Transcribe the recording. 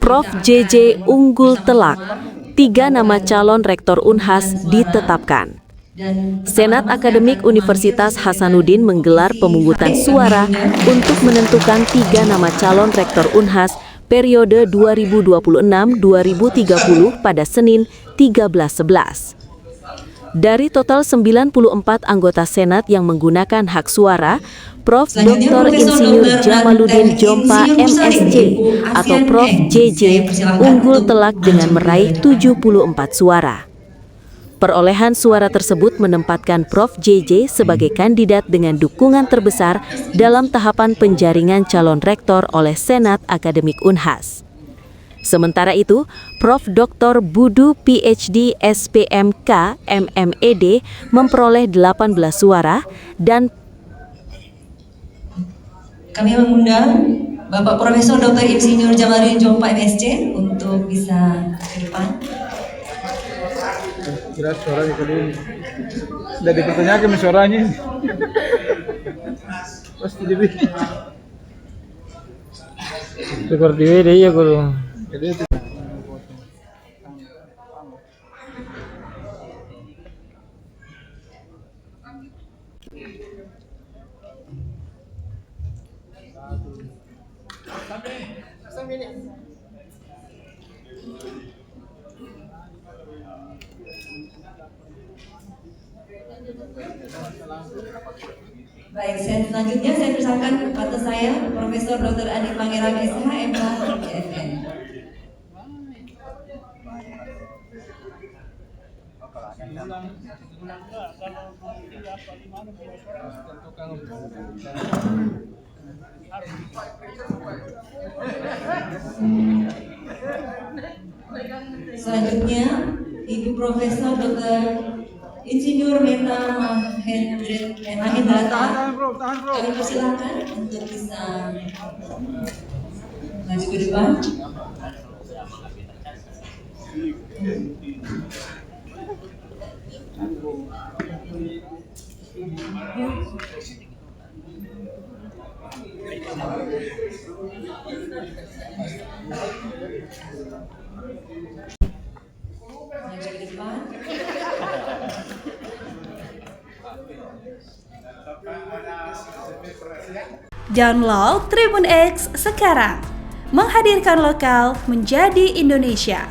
Prof. JJ unggul telak, 3 nama calon rektor Unhas ditetapkan. Senat Akademik Universitas Hasanuddin menggelar pemungutan suara untuk menentukan 3 nama calon rektor Unhas periode 2026-2030 pada Senin 13/11. Dari total 94 anggota Senat yang menggunakan hak suara, Prof. Dr. Insinyur Jamaluddin Jompa MSc atau Prof. JJ unggul telak dengan meraih 74 suara. Perolehan suara tersebut menempatkan Prof. JJ sebagai kandidat dengan dukungan terbesar dalam tahapan penjaringan calon rektor oleh Senat Akademik Unhas. Sementara itu, Prof. Dr. Budu PhD SPMK MMED memperoleh 18 suara dan kami mengundang Bapak Profesor Dr. Insinyur Jamaluddin Jompa MSc untuk bisa ke depan. Jelas suaranya kali ini. Sudah dipertanyakan suaranya. Pasti jadi. Seperti ini ya guru. Baik, selanjutnya saya persilakan kepada saya Profesor Dr. Adi Pangeran SH MK IGFN. Selanjutnya Ibu Profesor Dr. Insinyur Meta Mahendrata, kami persilakan untuk bisa maju ke depan. Maju ke depan. Download Tribun X sekarang, menghadirkan lokal menjadi Indonesia.